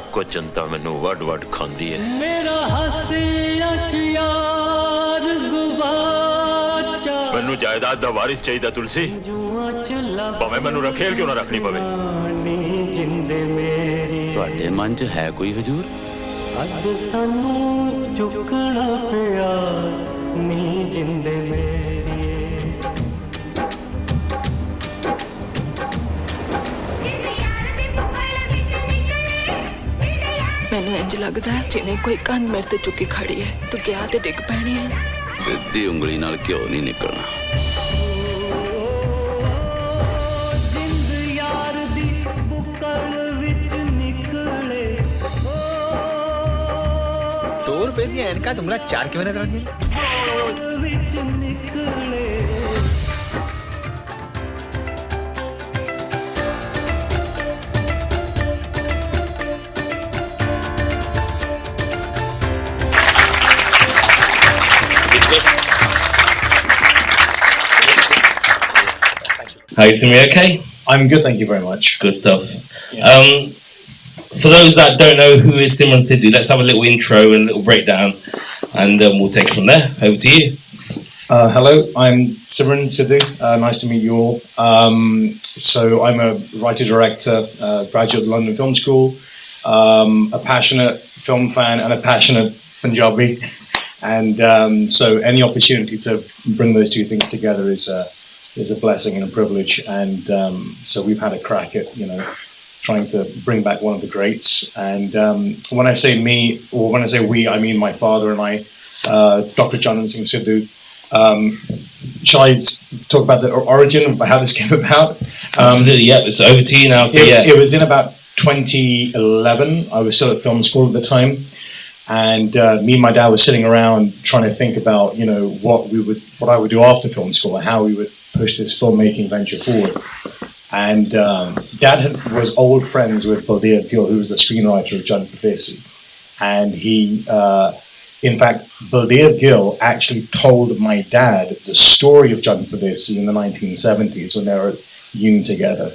ਇੱਕੋ ਚਿੰਤਾ ਮੈਨੂੰ ਵੱਡ-ਵੱਡ ਖਾਂਦੀ ਹੈ। ਮੇਰਾ ਹਾਸਿਆਂ 'ਚ ਯਾਰ ਗਵਾਚਾ ਮੈਨੂੰ ਜਾਇਦਾਦ ਦਾ ਵਾਰਿਸ ਚਾਹੀਦਾ ਤੁਲਸੀ, ਭਾਵੇਂ ਮੈਨੂੰ ਰਖੇਲ ਕਿਉਂ ਨਾ ਰੱਖਣੀ ਪਵੇ। ਜਿੰਦੇ ਮੇਰੀ ਤੁਹਾਡੇ ਮਨ 'ਚ ਹੈ ਕੋਈ ਹਜੂਰ? ਅੱਜ ਸਾਨੂੰ ਝੁਕਣਾ ਪਿਆ ਨੀ ਜਿੰਦੇ ਮੇਰੀ। ਮੈਨੂੰ ਇੰਜ ਲੱਗਦਾ ਜਿਵੇਂ ਕੋਈ ਕੰਨ ਮੇਰੇ ਤੇ ਚੁੱਕੀ ਖੜੀ ਹੈ, ਤੂੰ ਗਿਆ ਤੇ ਡਿੱਗ ਪੈਣੀ ਹੈ। ਸਿੱਧੀ ਉਂਗਲੀ ਨਾਲ ਘਿਓ ਨਹੀਂ ਨਿਕਲਣਾ। ਜਿੰਦ ਯਾਰ ਦੀ ਬੁੱਕਲ ਵਿੱਚ ਨਿਕਲੇ। 2 रुपए की एनका तुमरा 4 क्यों नजर आती है? ਵਿੱਚ ਨਿਕਲੇ। Hi, is me okay? I'm good, thank you very much. Good stuff. For those that don't know who is Simran Sidhu, let's have a little intro and a little breakdown, and we'll take it from there. Over to you. Hello, I'm Simran Sidhu. Nice to meet you all. So I'm a writer-director, graduate of London Film School, a passionate film fan and a passionate Punjabi. And so any opportunity to bring those two things together is a blessing and a privilege. And so we've had a crack at, trying to bring back one of the greats. And when I say me, or when I say we, I mean my father and I, Dr. Chandan Singh Sidhu. Shall I talk about the origin of how this came about? Absolutely, yeah. It's over to you now. So It was in about 2011. I was still at film school at the time. And me and my dad were sitting around trying to think about, what I would do after film school and how we would push this filmmaking venture forward. And Dad was old friends with Baldev Gill, who was the screenwriter of Untitled Chapter. And in fact, Baldev Gill actually told my dad the story of Untitled Chapter in the 1970s when they were at uni together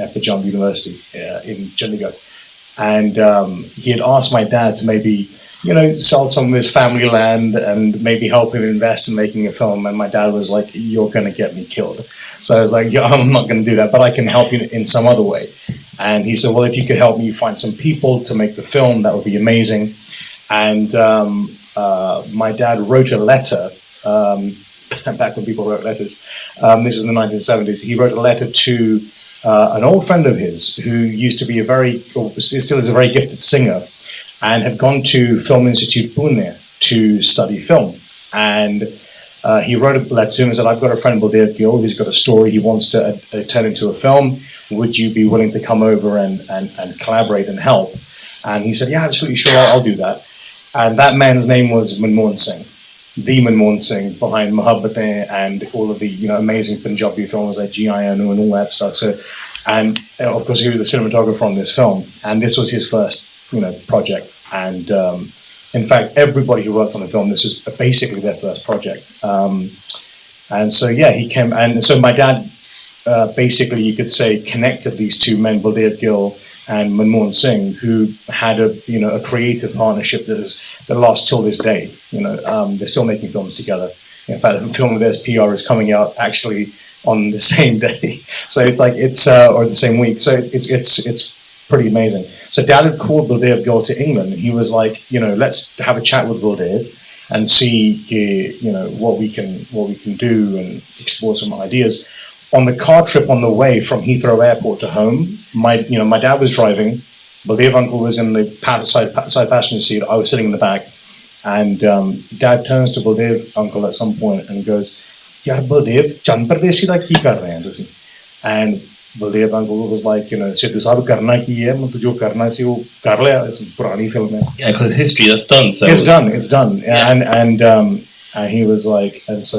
at Punjab University in Chandigarh. And he had asked my dad to maybe, sell some of his family land and maybe help him invest in making a film. And my dad was like, "You're going to get me killed." So I was like, "Yeah, I'm not going to do that, but I can help you in some other way." And he said, "Well, if you could help me find some people to make the film, that would be amazing." And my dad wrote a letter, back when people wrote letters, this is in the 1970s, he wrote a letter to an old friend of his who used to be still is a very gifted singer, and had gone to Film Institute Pune to study film. And he wrote a letter to him and said, "I've got a friend, Baldev Gill, who's got a story he wants to turn into a film. Would you be willing to come over and collaborate and help?" And he said, "Yeah, absolutely, sure, I'll do that." And that man's name was Manmohan Singh, the Manmohan Singh behind Mohabbatein and all of the amazing Punjabi films like G.I.N.U. and all that stuff. So, and of course he was the cinematographer on this film, and this was his first project. And in fact, everybody who worked on the film, this was basically their first project. And so he came, and so my dad basically, you could say, connected these two men, Baldev Gill and Manmohan Singh, who had a creative partnership that lasts till this day. They're still making films together. In fact, the film of theirs, PR, is coming out actually on the same day. So it's like or the same week. So it's pretty amazing. So Dad had called Baldev Gill to England, and he was like, let's have a chat with Baldev and see what we can do and explore some ideas. On the car trip on the way from Heathrow Airport to home, my dad was driving, Baldev uncle was in the side passenger seat, I was sitting in the back, and Dad turns to Baldev uncle at some point and goes, "Yaar Baldev, Chandan Pardesi da ki kar rahe hain tusi?" And Baldev uncle was like, "Sidhu sahab, karna ki hai, main to jo karna si wo kar liya, is purani film hai." Yeah, because history, that's done. So It's done. Yeah. And he was like, and so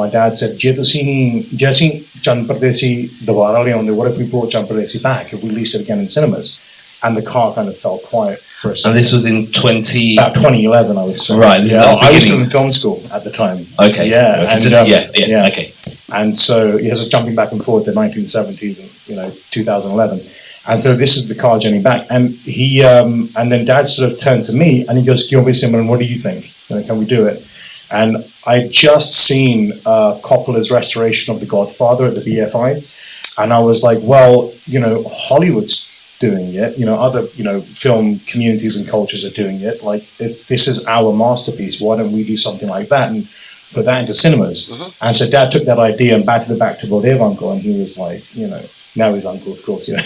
my dad said, "Je ਅਸੀਂ Chandan Pardesi dobara le aunde, what if we brought Chandan Pardesi back, if we released it again in cinemas?" And the car kind of fell quiet for a second. And this was in about 2011, I would say. Right. Yeah, I was still in film school at the time. Okay. Yeah. Okay. And, okay. And so he was jumping back and forth the 1970s and 2011. And so this is the car journey back. And he, and then Dad sort of turned to me and he goes, Simran, what do you think? Can we do it? And I'd just seen Coppola's restoration of The Godfather at the BFI. And I was like, well, Hollywood's doing it, other, film communities and cultures are doing it. Like, if this is our masterpiece, why don't we do something like that and put that into cinemas? And so Dad took that idea and batted it back to Baldev uncle, and he was like, now his uncle, of course, and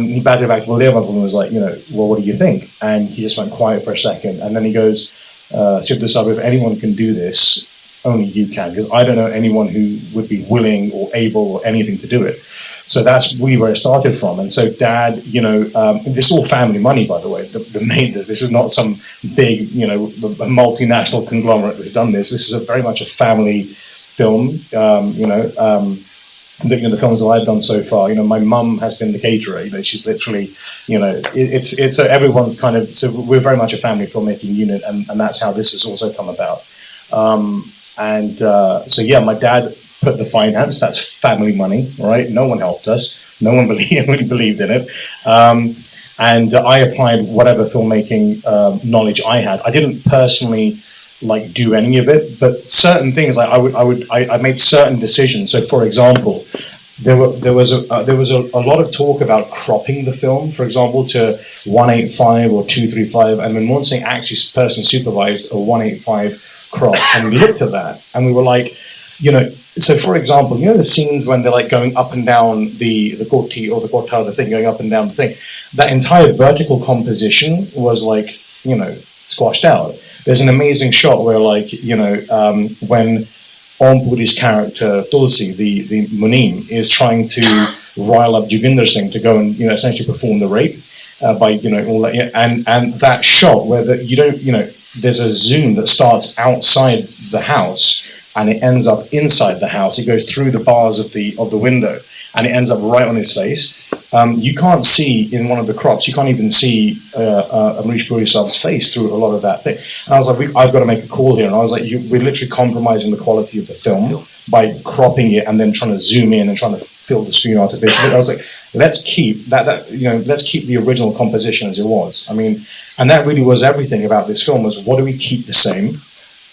he batted it back to Baldev uncle and was like, well, what do you think? And he just went quiet for a second, and then he goes, Sidhu Sahib, if anyone can do this, only you can, because I don't know anyone who would be willing or able or anything to do it. So that's really where it started from. And so Dad, this is all family money, by the way. The main, this is not some big, a multinational conglomerate that's done this. This is very much a family film. The films that I've done so far, my mum has been the caterer. She's literally, it's everyone's kind of. So we're very much a family filmmaking unit, and that's how this has also come about. So yeah, my dad put the finance. That's family money, right? No one helped us. No one really believed in it. And I applied whatever filmmaking knowledge I had. I didn't personally do any of it, but certain things I made certain decisions. So, for example, there was a lot of talk about cropping the film, for example, to 185 or 235, and then Mohan Singh actually personally supervised a 185 crop, and we looked at that, and we were like, so for example, the scenes when they're going up and down the koti or the kotha, the thing going up and down the thing, that entire vertical composition was squashed out. There's an amazing shot where when Om Puri's character Tulsi, the Munim, is trying to rile up Joginder Singh to go and essentially perform the rape by all that, and that shot where there's a zoom that starts outside the house and it ends up inside the house. It goes through the bars of the window and it ends up right on his face. You can't see in one of the crops. You can't even see Amrish Puri Saab's face through a lot of that thing. And I was like, I've got to make a call here. And I was like, we're literally compromising the quality of the film by cropping it and then trying to zoom in and trying to fill the screen artificially. I was like, let's keep let's keep the original composition as it was. I mean, and that really was everything about this film, was what do we keep the same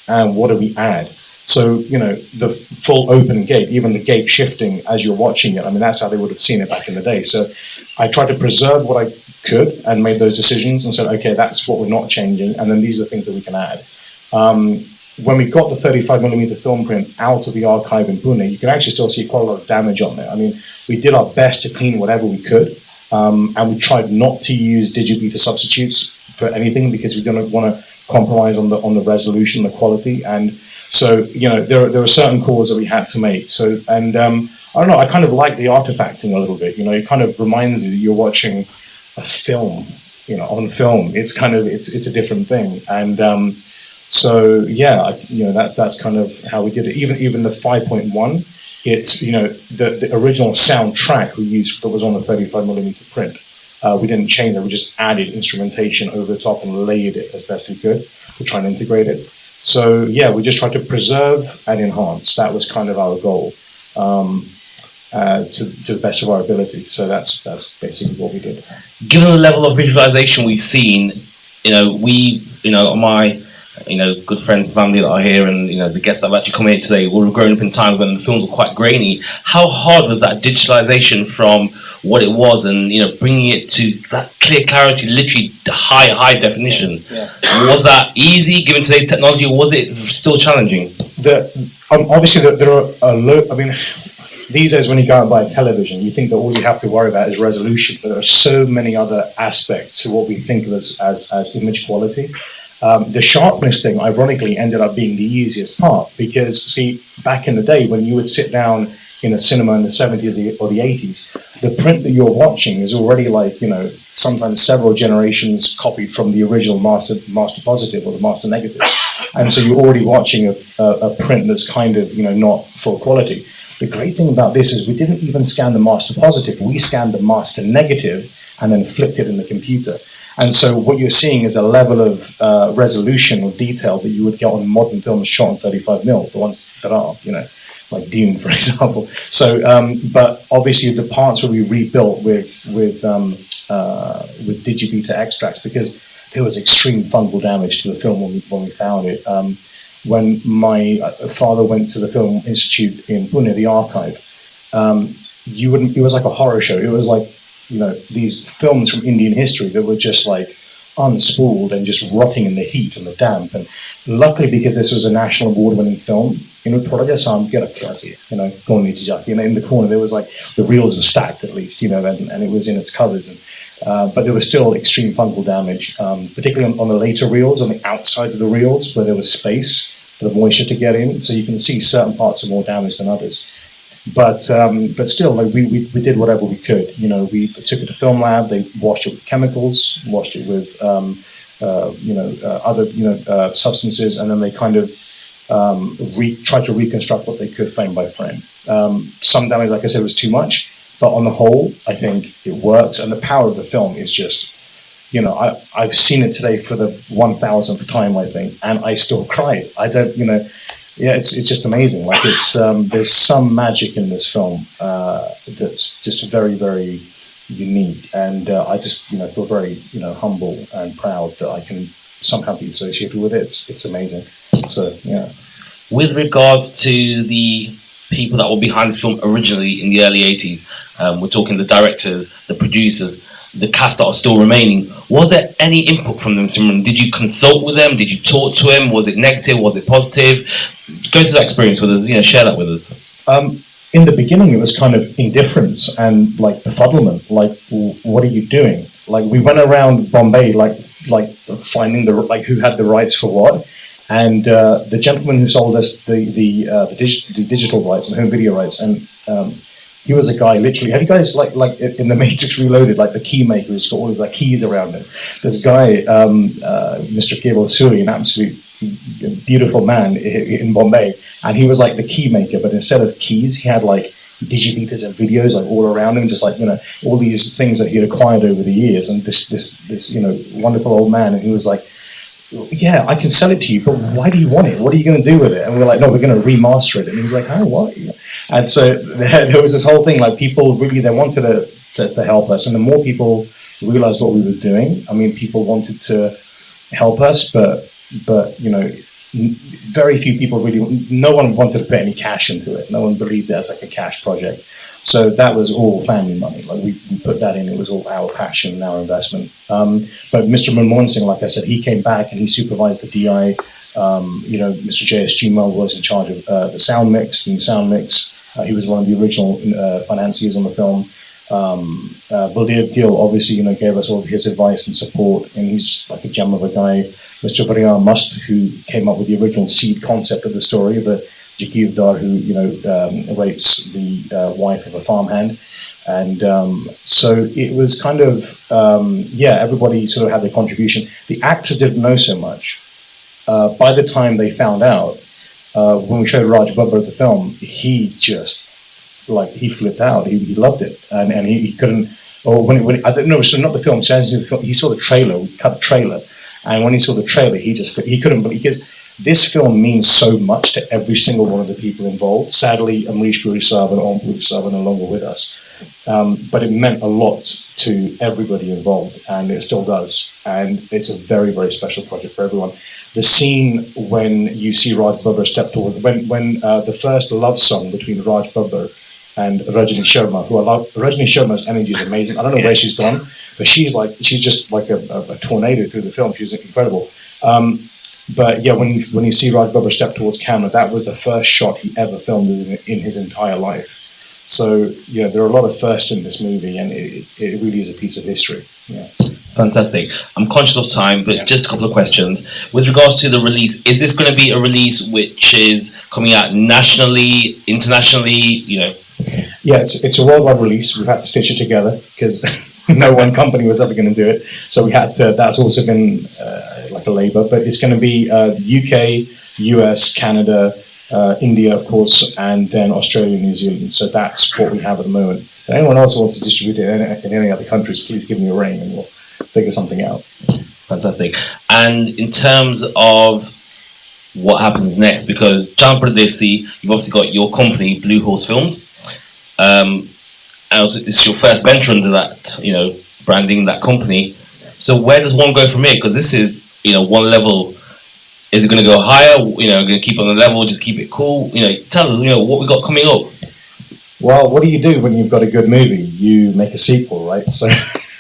and what do we add? So, the full open gate, even the gate shifting as you're watching it, I mean, that's how they would have seen it back in the day. So I tried to preserve what I could and made those decisions and said, okay, that's what we're not changing. And then these are the things that we can add. When we got the 35mm film print out of the archive in Pune, you can actually still see quite a lot of damage on there. I mean, we did our best to clean whatever we could. And we tried not to use digibeta substitutes for anything because we didn't want to compromise on the resolution, the quality. And so, there are certain calls that we had to make. So, and I don't know, I kind of like the artifacting a little bit. It kind of reminds you that you're watching a film, on film. It's kind of, it's a different thing. And so, yeah, that's kind of how we did it. Even the 5.1, it's, the original soundtrack we used that was on the 35mm print. We didn't change it. We just added instrumentation over the top and layered it as best we could to try and integrate it. So yeah, we just tried to preserve and enhance. That was kind of our goal, to the best of our ability. So that's basically what we did. Given the level of visualization we've seen, my good friends and family that are here, and the guests that have actually come here today, were growing up in times when the films were quite grainy. How hard was that digitalization from what it was, and bringing it to that clear clarity, literally high definition? Yeah. Was that easy given today's technology, or was it still challenging? Obviously there are a lot. I mean, these days when you go out and buy a television, you think that all you have to worry about is resolution, but there are so many other aspects to what we think of as image quality. The sharpness thing, ironically, ended up being the easiest part because, see, back in the day when you would sit down in a cinema in the 70s or the 80s, the print that you're watching is already sometimes several generations copied from the original master positive or the master negative. And so you're already watching a print that's kind of, not full quality. The great thing about this is we didn't even scan the master positive. We scanned the master negative and then flipped it in the computer. And so what you're seeing is a level of resolution or detail that you would get on modern films shot on 35mm, the ones that are, like Dune, for example. So, but obviously the parts where we rebuilt with digibeta extracts, because there was extreme fungal damage to the film when we found it. When my father went to the Film Institute in Pune, the archive, it was like a horror show. It was like, these films from Indian history that were just like unspooled and just rotting in the heat and the damp. And luckily, because this was a national award-winning film, in the corner there was like the reels were stacked at least, and it was in its covers. And but there was still extreme fungal damage, particularly on the later reels, on the outside of the reels where there was space for the moisture to get in. So you can see certain parts are more damaged than others. But still, like we did whatever we could. We took it to film lab. They washed it with chemicals, washed it with other substances, and then they kind of tried to reconstruct what they could frame by frame. Some damage, like I said, was too much, but on the whole, I think it works. And the power of the film is just, I've seen it today for the 1000th time, I think, and I still cry. I don't, yeah, it's just amazing. Like there's some magic in this film that's just very, very unique, and I just feel very humble and proud that I can somehow be associated with it. It's amazing. So yeah. With regards to the people that were behind this film originally in the early 80s, we're talking the directors, the producers, the cast that are still remaining. Was there any input from them, Simran? Did you consult with them? Did you talk to them? Was it negative? Was it positive? Go through that experience with us. Share that with us. In the beginning, it was kind of indifference and like befuddlement. Like, what are you doing? Like, we went around Bombay, like finding who had the rights for what. And the gentleman who sold us the digital rights and home video rights, and he was a guy, literally. Have you guys like in the Matrix Reloaded, like the key maker who's got all of the keys around him? This guy, Mr. Keval Suri, an absolute beautiful man in Bombay, and he was like the key maker, but instead of keys, he had like digibetas and videos like all around him, just like all these things that he had acquired over the years. And this wonderful old man, and he was like, yeah, I can sell it to you, but why do you want it? What are you going to do with it? And we're like, no, we're going to remaster it. And he was like, oh, what? And so there was this whole thing, like people really, they wanted to help us. And the more people realized what we were doing, I mean, people wanted to help us, but very few people really, no one wanted to put any cash into it. No one believed that's like a cash project. So that was all family money. Like we put that in. It was all our passion and our investment. But Mr. Manmohan Singh, like I said, he came back and he supervised the DI. Mr. J.S. Gmal was in charge of the sound mix. He was one of the original financiers on the film. Baldev Gill obviously, gave us all of his advice and support, and he's just like a gem of a guy. Mr. Varya Must, who came up with the original seed concept of the story, the Jagirdar who rapes the wife of a farmhand, and so it was kind of everybody sort of had their contribution. The actors didn't know so much. By the time they found out, when we showed Raj Babbar the film, he just he flipped out. He loved it, and he couldn't. Or when I don't know, so not the film. He saw the trailer. We cut the trailer, and when he saw the trailer, he couldn't believe, because this film means so much to every single one of the people involved. Sadly, Amrish Puri Saab and Om Puri Saab are no longer with us. But it meant a lot to everybody involved, and it still does. And it's a very, very special project for everyone. The scene when you see Raj Babbar step toward, when the first love song between Raj Babbar and Rajni Sharma, Rajni Sharma's energy is amazing. I don't know where she's gone, but she's just like a tornado through the film. She's incredible. But yeah, when you see Raj Babbar step towards camera, that was the first shot he ever filmed in his entire life. So yeah, there are a lot of firsts in this movie, and it really is a piece of history. Yeah. Fantastic. I'm conscious of time, but just a couple of questions. With regards to the release, is this going to be a release which is coming out nationally, internationally? Yeah, it's a worldwide release. We've had to stitch it together because no one company was ever going to do it. So we had to. That's also been like a labour, but it's going to be UK, US, Canada, India, of course, and then Australia, New Zealand. So that's what we have at the moment. If anyone else wants to distribute it in any other countries, please give me a ring and we'll figure something out. Fantastic. And in terms of what happens next, because Chan Pardesi, you've obviously got your company, Blue Horse Films, and also it's your first venture under that, branding, that company. So where does one go from here? Because this is, one level. Is it going to go higher? Going to keep on the level, just keep it cool? Tell them, what we got coming up. Well, what do you do when you've got a good movie? You make a sequel, right? So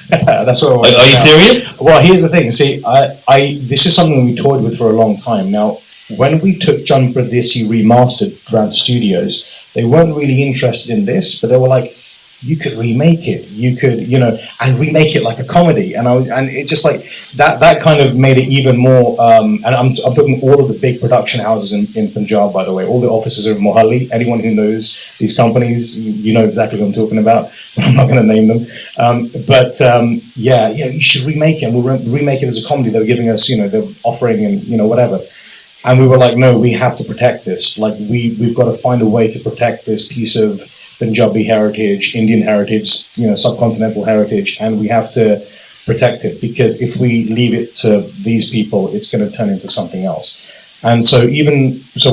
that's what. Are you serious? Well, here's the thing. See, this is something we toyed with for a long time. Now, when we took Chan Pardesi Remastered around the studios, they weren't really interested in this, but they were like, you could remake it. You could, and remake it like a comedy. And it just like that kind of made it even more. And I'm talking all of the big production houses in Punjab, by the way. All the offices are in Mohali. Anyone who knows these companies, you know exactly what I'm talking about. But I'm not going to name them. Yeah, you should remake it. And we'll remake it as a comedy. They were giving us, they're offering and whatever. And we were like, no, we have to protect this. Like we've got to find a way to protect this piece of Punjabi heritage, Indian heritage, subcontinental heritage, and we have to protect it, because if we leave it to these people, it's going to turn into something else. And so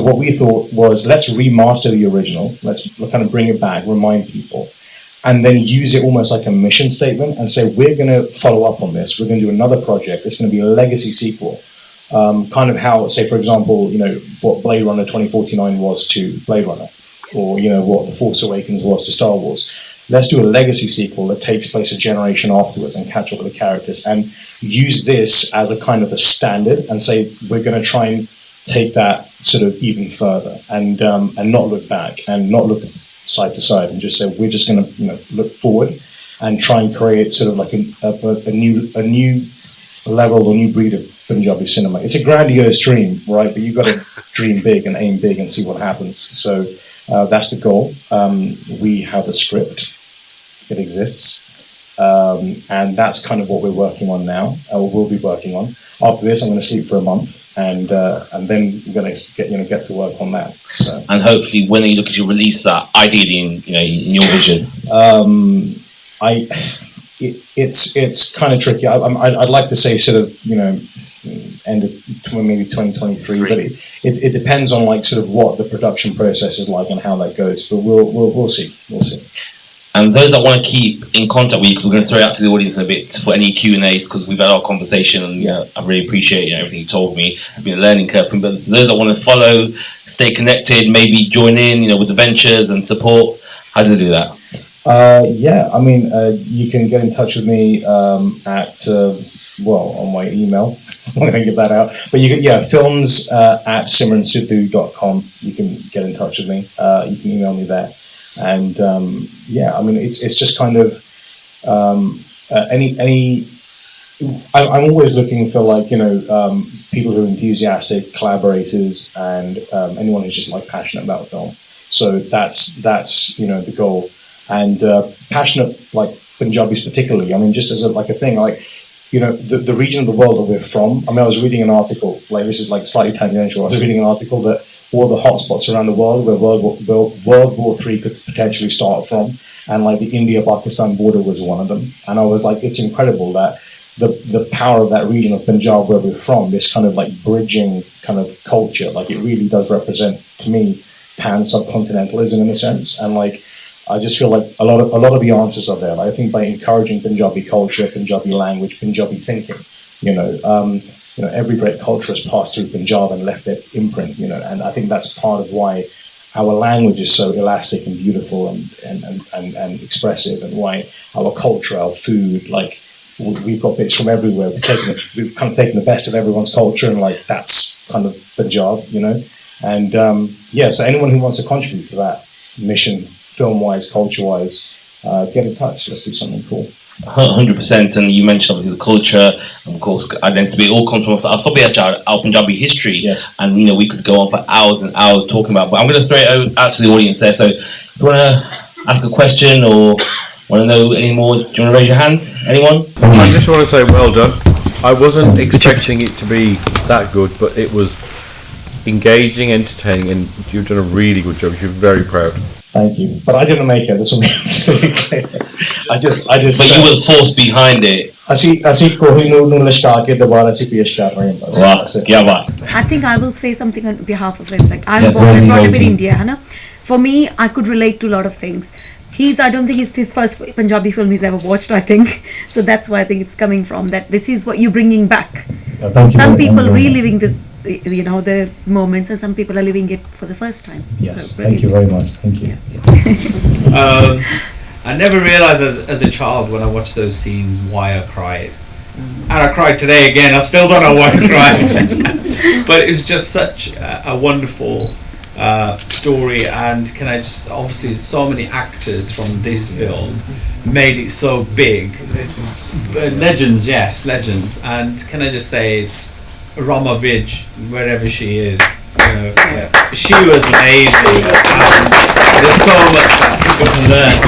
what we thought was, let's remaster the original, let's kind of bring it back, remind people, and then use it almost like a mission statement and say, we're going to follow up on this, we're going to do another project, it's going to be a legacy sequel. Kind of how, say, for example, what Blade Runner 2049 was to Blade Runner, or what The Force Awakens was to Star Wars. Let's do a legacy sequel that takes place a generation afterwards and catch up with the characters, and use this as a kind of a standard and say, we're going to try and take that sort of even further, and not look back and not look side to side, and just say, we're just going to look forward and try and create sort of like a new level or new breed of Punjabi cinema. It's a grandiose dream, right? But you've got to dream big and aim big and see what happens. So that's the goal. We have a script. It exists. And that's kind of what we're working on now, or will be working on. After this, I'm going to sleep for a month, and then we're going to get to work on that. So. And hopefully, when you look at your release, that ideally in your vision. It's kind of tricky. I'd like to say sort of end of maybe 2023, but it depends on like sort of what the production process is like and how that goes. But we'll see. And those that want to keep in contact with you, because we're going to throw it out to the audience in a bit for any Q&As, because we've had our conversation, and I really appreciate everything you told me. It's been a learning curve for me. But those that want to follow, stay connected, maybe join in, with the ventures and support, how do they do that? You can get in touch with me at on my email. I'm going to give that out. But you can, films at SIMRANSIDHU.com. You can get in touch with me. You can email me there. And it's just kind of I'm always looking for people who are enthusiastic, collaborators, and anyone who's just passionate about film. So that's the goal. And passionate Punjabis particularly. Just as a thing, the region of the world that we're from. I was reading an article, this is slightly tangential. I was reading an article that all the hotspots around the world where World War III could potentially start from, and the India-Pakistan border was one of them. And I was it's incredible that the power of that region of Punjab where we're from, this kind of bridging kind of culture, it really does represent to me pan-subcontinentalism in a sense. And I just feel a lot of the answers are there. I think by encouraging Punjabi culture, Punjabi language, Punjabi thinking, every great culture has passed through Punjab and left their imprint, and I think that's part of why our language is so elastic and beautiful and expressive, and why our culture, our food, we've got bits from everywhere. We've kind of taken the best of everyone's culture, and that's kind of Punjab, and so anyone who wants to contribute to that mission, film-wise, culture-wise, get in touch. Let's do something cool. 100%. And you mentioned obviously the culture, and of course identity. It all comes from our Punjabi history. Yes. And we could go on for hours and hours talking about. But I'm going to throw it out to the audience there. So if you want to ask a question or want to know any more, do you want to raise your hands? Anyone? I just want to say well done. I wasn't expecting it to be that good, but it was engaging, entertaining, and you've done a really good job. You're very proud. Thank you. But I didn't make it. This will be really clear. I just. But you were the force behind it. ਅਸੀਂ ਕੋਹੀਨੂਰ ਨੂੰ ਲਿਸ਼ਕਾ ਕੇ ਦੁਬਾਰਾ ਅਸੀਂ ਪੇਸ਼ ਕਰ ਰਹੇ ਹਾਂ ਬਸ. Wow, क्या बात. I think I will say something on behalf of him. Like I was born and brought up in India, है ना? For me, I could relate to a lot of things. I don't think it's his first Punjabi film he's ever watched, I think. So that's where I think it's coming from, that this is what you're bringing back. Thank you. Some people reliving this, you know, the moments, and some people are living it for the first time. Yes, So, thank you very much. Thank you. I never realised as a child when I watched those scenes why I cried. And I cried today again. I still don't know why I cried. But it was just such a wonderful story. And can I just, obviously so many actors from this film made it so big. Legends, yes, legends. And can I just say, Rama Vij, wherever she is, you know, she was amazing. And there's so much that people can learn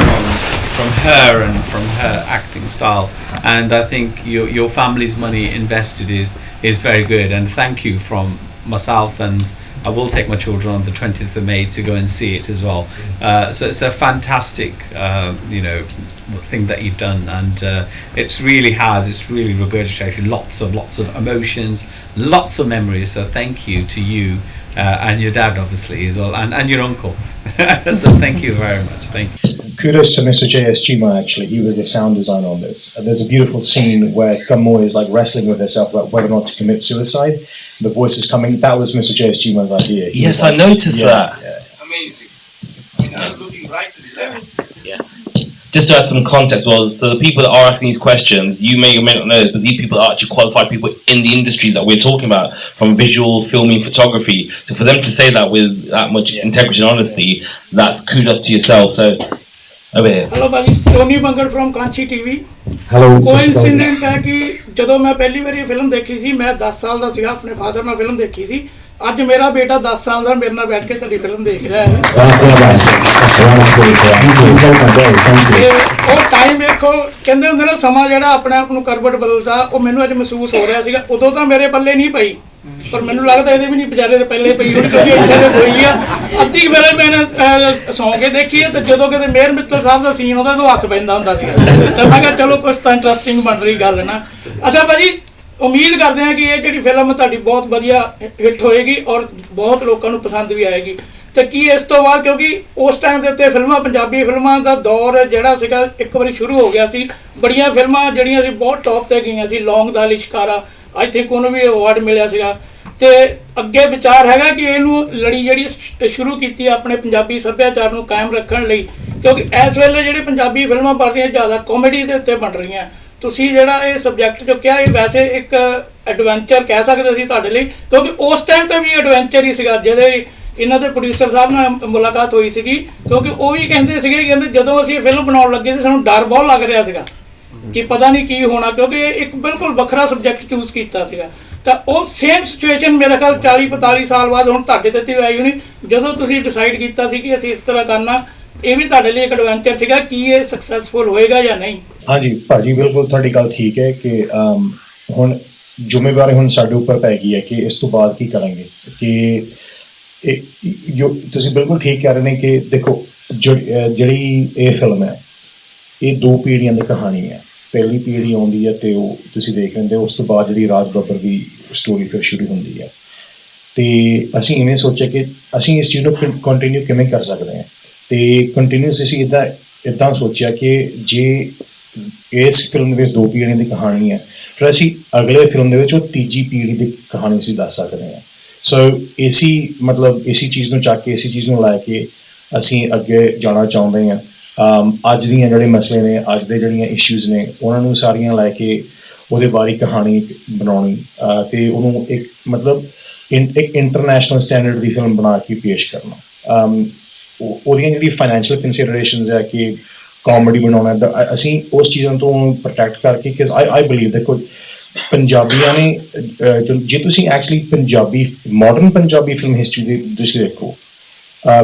from her and from her acting style, and I think your family's money invested is very good, and thank you from myself, and I will take my children on the 20th of May to go and see it as well. So it's a fantastic you know, thing that you've done, and it's really regurgitated lots of emotions, lots of memories, so thank you to you and your dad obviously as well, and your uncle. So thank you very much. Thank you. Kudos to Mr. J.S. Chima, actually. He was the sound designer on this. And there's a beautiful scene where Kamoy is like wrestling with herself about whether or not to commit suicide. The voice is coming. That was Mr. J.S. Chima's idea. Yes, I noticed that. Yeah. Amazing. I'm looking right to the left. Yeah. Just to add some context, so the people that are asking these questions, you may or may not know this, but these people are actually qualified people in the industries that we're talking about, from visual, filming, photography. So for them to say that with that much integrity and honesty, that's kudos to yourself. So, over here. Hello, buddy. Tony Bangar from Kanchi TV. Hello. Coincident है कि ਜਦੋਂ ਮੈਂ ਪਹਿਲੀ ਵਾਰੀ ਇਹ film ਦੇਖੀ ਸੀ, ਮੈਂ 10 ਸਾਲ ਦਾ ਸੀਗਾ, ਆਪਣੇ ਫਾਦਰ ਨਾਲ ਫਿਲਮ ਦੇਖੀ ਸੀ। ਅੱਜ ਮੇਰਾ ਬੇਟਾ 10 ਸਾਲ ਦਾ ਮੇਰੇ ਨਾਲ ਬੈਠ ਕੇ ਤੁਹਾਡੀ ਫਿਲਮ ਦੇਖ ਰਿਹਾ ਹੈ। ਉਹ ਟਾਈਮ ਵੇਖੋ, ਕਹਿੰਦੇ ਹੁੰਦੇ ਨੇ ਸਮਾਂ ਜਿਹੜਾ ਆਪਣੇ ਆਪ ਨੂੰ ਕਰਵਟ ਬਦਲਦਾ, ਉਹ ਮੈਨੂੰ ਅੱਜ ਮਹਿਸੂਸ ਹੋ ਰਿਹਾ ਸੀਗਾ। ਉਦੋਂ ਤਾਂ ਮੇਰੇ ਪੱਲੇ ਨਹੀਂ ਪਈ, ਪਰ ਮੈਨੂੰ ਲੱਗਦਾ ਇਹਦੇ ਵੀ ਨਹੀਂ ਵਿਚਾਰੇ ਦੇ ਪਹਿਲੇ ਪਈ ਹੋਣੀ, ਕਿਉਂਕਿ ਇੱਥੇ ਦੇ ਹੋਈ ਆ। ਅੱਧੀ ਵੇਲੇ ਮੈਂ ਸੌਂ ਕੇ ਦੇਖੀ ਹੈ, ਤੇ ਜਦੋਂ ਕਿਤੇ ਮੇਹਰ ਮਿੱਤਲ ਸਾਹਿਬ ਦਾ ਸੀਨ ਆਉਂਦਾ ਤਾਂ ਹੱਸ ਪੈਂਦਾ ਹੁੰਦਾ ਸੀਗਾ। ਤੇ ਮੈਂ ਕਿਹਾ ਚਲੋ ਕੁਛ ਤਾਂ ਇੰਟਰਸਟਿੰਗ ਬਣ ਰਹੀ ਗੱਲ ਨਾ। ਅੱਛਾ ਭਾਜੀ, ਉਮੀਦ ਕਰਦੇ ਹਾਂ ਕਿ ਇਹ ਜਿਹੜੀ ਫਿਲਮ ਤੁਹਾਡੀ ਬਹੁਤ ਵਧੀਆ ਹਿੱਟ ਹੋਏਗੀ ਔਰ ਬਹੁਤ ਲੋਕਾਂ ਨੂੰ ਪਸੰਦ ਵੀ ਆਏਗੀ। ਤੇ ਕੀ ਇਸ ਤੋਂ ਬਾਅਦ, ਕਿਉਂਕਿ ਉਸ ਟਾਈਮ ਦੇ ਉੱਤੇ ਫਿਲਮਾਂ, ਪੰਜਾਬੀ ਫਿਲਮਾਂ ਦਾ ਦੌਰ ਜਿਹੜਾ ਸੀਗਾ ਇੱਕ ਵਾਰੀ ਸ਼ੁਰੂ ਹੋ ਗਿਆ ਸੀ। ਬੜੀਆਂ ਫਿਲਮਾਂ ਜਿਹੜੀਆਂ ਸੀ ਬਹੁਤ ਟੌਪ ਤੇ ਗਈਆਂ ਸੀ। ਲੌਂਗ ਦਾ ਲਿਸ਼ਕਾਰਾ, ਆਈ ਥਿੰਕ ਉਹਨੂੰ ਵੀ ਅਵਾਰਡ ਮਿਲਿਆ ਸੀਗਾ। ਤੇ ਅੱਗੇ ਵਿਚਾਰ ਹੈਗਾ ਕਿ ਇਹਨੂੰ ਲੜੀ ਜਿਹੜੀ ਸ਼ੁਰੂ ਕੀਤੀ ਆਪਣੇ ਪੰਜਾਬੀ ਸੱਭਿਆਚਾਰ ਨੂੰ ਕਾਇਮ ਰੱਖਣ ਲਈ, ਕਿਉਂਕਿ ਇਸ ਵੇਲੇ ਜਿਹੜੇ ਪੰਜਾਬੀ ਫਿਲਮਾਂ ਬਣ ਰਹੀਆਂ ਜ਼ਿਆਦਾ ਕਾਮੇਡੀ ਦੇ ਉੱਤੇ ਬਣ ਰਹੀਆਂ। ਤੁਸੀਂ ਜਿਹੜਾ ਇਹ ਸਬਜੈਕਟ ਚੁੱਕਿਆ, ਇਹ ਵੈਸੇ ਇੱਕ ਐਡਵੈਂਚਰ ਕਹਿ ਸਕਦੇ ਸੀ ਤੁਹਾਡੇ ਲਈ, ਕਿਉਂਕਿ ਉਸ ਟਾਈਮ ਤੇ ਵੀ ਐਡਵੈਂਚਰ ਹੀ ਸੀਗਾ। ਜਿਹਦੇ ਇਹਨਾਂ ਦੇ ਪ੍ਰੋਡਿਊਸਰ ਸਾਹਿਬ ਨਾਲ ਮੁਲਾਕਾਤ ਹੋਈ ਸੀਗੀ, ਕਿਉਂਕਿ ਉਹ ਵੀ ਕਹਿੰਦੇ ਸੀਗੇ, ਕਹਿੰਦੇ ਜਦੋਂ ਅਸੀਂ ਇਹ ਫਿਲਮ ਬਣਾਉਣ ਲੱਗੇ ਸੀ ਸਾਨੂੰ ਡਰ ਬਹੁਤ ਲੱਗ ਰਿਹਾ ਸੀਗਾ ਕਿ ਪਤਾ ਨਹੀਂ ਕੀ ਹੋਣਾ, ਕਿਉਂਕਿ ਇੱਕ ਬਿਲਕੁਲ ਵੱਖਰਾ ਸਬਜੈਕਟ ਚੂਜ਼ ਕੀਤਾ ਸੀਗਾ। ਤਾਂ ਉਹ ਸੇਮ ਸਿਚੁਏਸ਼ਨ ਮੇਰੇ ਖਿਆਲ 40-45 ਸਾਲ ਬਾਅਦ ਹੁਣ ਤੁਹਾਡੇ ਤੇ ਆਈ ਹੋਣੀ, ਜਦੋਂ ਤੁਸੀਂ ਡਿਸਾਈਡ ਕੀਤਾ ਸੀ ਕਿ ਅਸੀਂ ਇਸ ਤਰ੍ਹਾਂ ਕਰਨਾ। ਇਹ ਵੀ ਤੁਹਾਡੇ ਲਈ ਇੱਕ ਐਡਵੈਂਚਰ ਸੀਗਾ। ਕੀ ਇਹ ਸਕਸੈਸਫੁਲ ਹੋਏਗਾ ਜਾਂ ਨਹੀਂ? ਹਾਂਜੀ ਭਾਜੀ, ਬਿਲਕੁਲ ਤੁਹਾਡੀ ਗੱਲ ਠੀਕ ਹੈ ਕਿ ਹੁਣ ਜ਼ਿੰਮੇਵਾਰੀ ਹੁਣ ਸਾਡੇ ਉੱਪਰ ਪੈ ਗਈ ਹੈ ਕਿ ਇਸ ਤੋਂ ਬਾਅਦ ਕੀ ਕਰਾਂਗੇ। ਕਿ ਜੋ ਤੁਸੀਂ ਬਿਲਕੁਲ ਠੀਕ ਕਹਿ ਰਹੇ ਨੇ ਕਿ ਦੇਖੋ, ਜਿਹੜੀ ਇਹ ਫਿਲਮ ਹੈ, ਇਹ 2 ਪੀੜ੍ਹੀਆਂ ਦੀ ਕਹਾਣੀ ਹੈ। ਪਹਿਲੀ ਪੀੜ੍ਹੀ ਆਉਂਦੀ ਹੈ ਅਤੇ ਉਹ ਤੁਸੀਂ ਦੇਖ ਲੈਂਦੇ, ਉਸ ਤੋਂ ਬਾਅਦ ਜਿਹੜੀ ਰਾਜ ਬੱਬਰ ਦੀ ਸਟੋਰੀ ਫਿਰ ਸ਼ੁਰੂ ਹੁੰਦੀ ਹੈ। ਅਤੇ ਅਸੀਂ ਇਵੇਂ ਸੋਚਿਆ ਕਿ ਅਸੀਂ ਇਸ ਚੀਜ਼ ਨੂੰ ਕੰਟੀਨਿਊ ਕਿਵੇਂ ਕਰ ਸਕਦੇ ਹਾਂ। ਅਤੇ ਕੰਟੀਨਿਊਸ ਅਸੀਂ ਇੱਦਾਂ ਸੋਚਿਆ ਕਿ ਜੇ ਇਸ ਫਿਲਮ ਦੇ ਵਿੱਚ 2 ਪੀੜ੍ਹੀਆਂ ਦੀ ਕਹਾਣੀ ਹੈ, ਫਿਰ ਅਸੀਂ ਅਗਲੇ ਫਿਲਮ ਦੇ ਵਿੱਚ ਉਹ ਤੀਜੀ ਪੀੜ੍ਹੀ ਦੀ ਕਹਾਣੀ ਅਸੀਂ ਦੱਸ ਸਕਦੇ ਹਾਂ। ਸੋ ਇਸੀ ਚੀਜ਼ ਨੂੰ ਚੱਕ ਕੇ, ਇਸੀ ਚੀਜ਼ ਨੂੰ ਲੈ ਕੇ ਅਸੀਂ ਅੱਗੇ ਜਾਣਾ ਚਾਹੁੰਦੇ ਹਾਂ। ਅੱਜ ਦੀਆਂ ਜਿਹੜੇ ਮਸਲੇ ਨੇ, ਅੱਜ ਦੇ ਜਿਹੜੀਆਂ ਇਸ਼ੂਜ਼ ਨੇ, ਉਹਨਾਂ ਨੂੰ ਸਾਰੀਆਂ ਲੈ ਕੇ ਉਹਦੇ ਬਾਰੇ ਕਹਾਣੀ ਬਣਾਉਣੀ ਅਤੇ ਉਹਨੂੰ ਇੱਕ ਇੰਟਰਨੈਸ਼ਨਲ ਸਟੈਂਡਰਡ ਦੀ ਫਿਲਮ ਬਣਾ ਕੇ ਪੇਸ਼ ਕਰਨਾ। ਉਹਦੀਆਂ ਜਿਹੜੀ ਫਾਈਨੈਂਸ਼ੀਅਲ ਕੰਸੀਡਰੇਸ਼ਨਸ ਹੈ ਕਿ ਕਾਮੇਡੀ ਬਣਾਉਣਾ, ਅਸੀਂ ਉਸ ਚੀਜ਼ਾਂ ਤੋਂ ਪ੍ਰੋਟੈਕਟ ਕਰਕੇ, ਕਿ ਆਈ ਬਿਲੀਵ ਦੇਖੋ ਪੰਜਾਬੀਆਂ ਨੇ, ਜੇ ਤੁਸੀਂ actually modern Punjabi film history ਦੇ ਤੁਸੀਂ ਦੇਖੋ,